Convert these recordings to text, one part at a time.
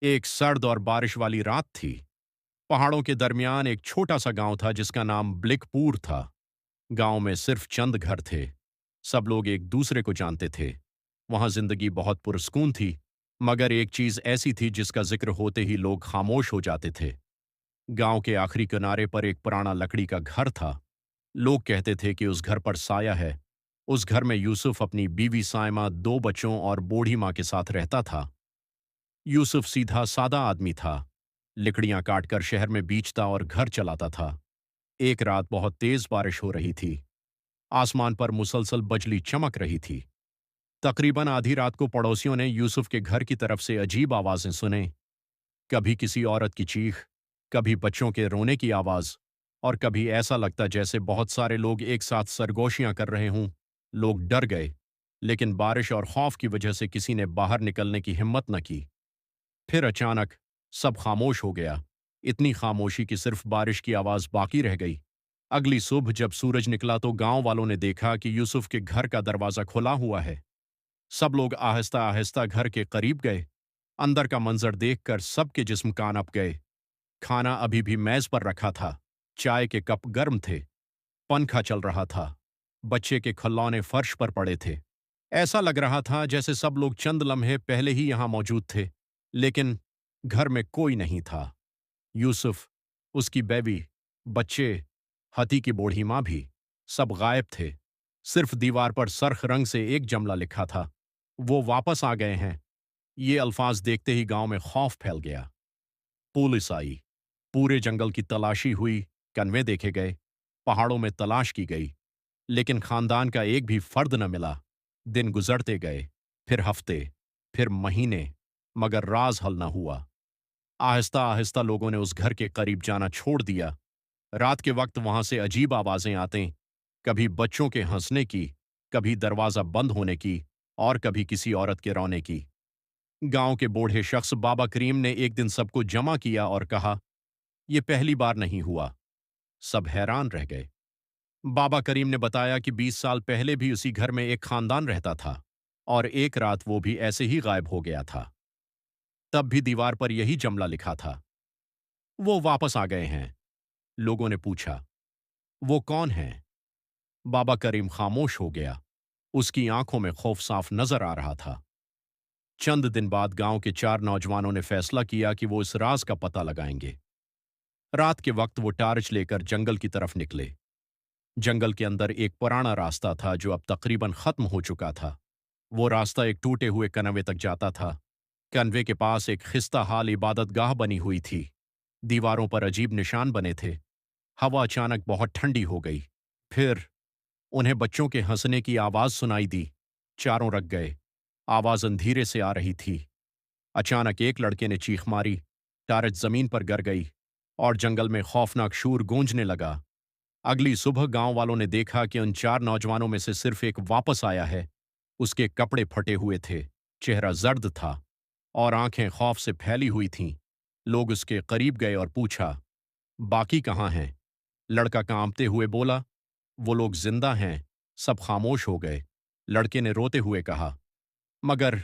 एक सर्द और बारिश वाली रात थी। पहाड़ों के दरमियान एक छोटा सा गांव था जिसका नाम ब्लिकपूर था। गांव में सिर्फ चंद घर थे। सब लोग एक दूसरे को जानते थे। वहां जिंदगी बहुत पुरस्कून थी, मगर एक चीज ऐसी थी जिसका जिक्र होते ही लोग खामोश हो जाते थे। गांव के आखिरी किनारे पर एक पुराना लकड़ी का घर था। लोग कहते थे कि उस घर पर साया है। उस घर में यूसुफ अपनी बीवी साइमा, दो बच्चों और बूढ़ी माँ के साथ रहता था। यूसुफ सीधा सादा आदमी था। लकड़ियां काटकर शहर में बेचता और घर चलाता था। एक रात बहुत तेज बारिश हो रही थी। आसमान पर मुसलसल बजली चमक रही थी। तकरीबन आधी रात को पड़ोसियों ने यूसुफ के घर की तरफ से अजीब आवाजें सुने। कभी किसी औरत की चीख, कभी बच्चों के रोने की आवाज, और कभी ऐसा लगता जैसे बहुत सारे लोग एक साथ सरगोशियां कर रहे हों। लोग डर गए, लेकिन बारिश और खौफ की वजह से किसी ने बाहर निकलने की हिम्मत न की। फिर अचानक सब खामोश हो गया। इतनी खामोशी कि सिर्फ बारिश की आवाज बाकी रह गई। अगली सुबह जब सूरज निकला तो गांव वालों ने देखा कि यूसुफ के घर का दरवाजा खुला हुआ है। सब लोग आहिस्ता आहिस्ता घर के करीब गए। अंदर का मंजर देखकर सबके जिस्म कांप गए। खाना अभी भी मेज पर रखा था। चाय के कप गर्म थे। पंखा चल रहा था। बच्चे के खिलौने फर्श पर पड़े थे। ऐसा लग रहा था जैसे सब लोग चंद लम्हे पहले ही यहां मौजूद थे। लेकिन घर में कोई नहीं था। यूसुफ, उसकी बीवी, बच्चे, हती की बूढ़ी माँ भी, सब गायब थे। सिर्फ दीवार पर सरख रंग से एक जुमला लिखा था, वो वापस आ गए हैं। ये अल्फाज देखते ही गांव में खौफ फैल गया। पुलिस आई। पूरे जंगल की तलाशी हुई। कन्वे देखे गए। पहाड़ों में तलाश की गई। लेकिन खानदान का एक भी फर्द न मिला। दिन गुजरते गए, फिर हफ्ते, फिर महीने, मगर राज हल न हुआ। आहिस्ता आहिस्ता लोगों ने उस घर के करीब जाना छोड़ दिया। रात के वक्त वहां से अजीब आवाजें आते, कभी बच्चों के हंसने की, कभी दरवाजा बंद होने की, और कभी किसी औरत के रोने की। गांव के बूढ़े शख्स बाबा करीम ने एक दिन सबको जमा किया और कहा, यह पहली बार नहीं हुआ। सब हैरान रह गए। बाबा करीम ने बताया कि 20 साल पहले भी उसी घर में एक खानदान रहता था, और एक रात वो भी ऐसे ही गायब हो गया था। तब भी दीवार पर यही जुमला लिखा था, वो वापस आ गए हैं। लोगों ने पूछा, वो कौन है? बाबा करीम खामोश हो गया। उसकी आंखों में खौफ साफ नजर आ रहा था। चंद दिन बाद गांव के 4 नौजवानों ने फैसला किया कि वो इस राज का पता लगाएंगे। रात के वक्त वो टार्च लेकर जंगल की तरफ निकले। जंगल के अंदर एक पुराना रास्ता था जो अब तकरीबन खत्म हो चुका था। वो रास्ता एक टूटे हुए कनवे तक जाता था। कनवे के पास एक खिस्ता हाल इबादत गाह बनी हुई थी। दीवारों पर अजीब निशान बने थे। हवा अचानक बहुत ठंडी हो गई। फिर उन्हें बच्चों के हंसने की आवाज सुनाई दी। चारों रख गए। आवाज अंधेरे से आ रही थी। अचानक एक लड़के ने चीख मारी। टारच जमीन पर गिर गई और जंगल में खौफनाक शोर गूंजने लगा। अगली सुबह गांव वालों ने देखा कि उन 4 नौजवानों में से सिर्फ एक वापस आया है। उसके कपड़े फटे हुए थे, चेहरा जर्द था, और आंखें खौफ से फैली हुई थीं। लोग उसके करीब गए और पूछा, बाकी कहाँ हैं? लड़का कांपते हुए बोला, वो लोग जिंदा हैं। सब खामोश हो गए। लड़के ने रोते हुए कहा, मगर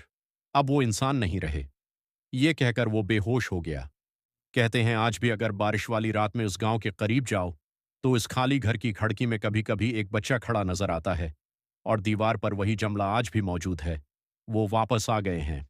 अब वो इंसान नहीं रहे। ये कहकर वो बेहोश हो गया। कहते हैं आज भी अगर बारिश वाली रात में उस गांव के करीब जाओ तो इस खाली घर की खिड़की में कभी कभी एक बच्चा खड़ा नजर आता है, और दीवार पर वही जुमला आज भी मौजूद है, वो वापस आ गए हैं।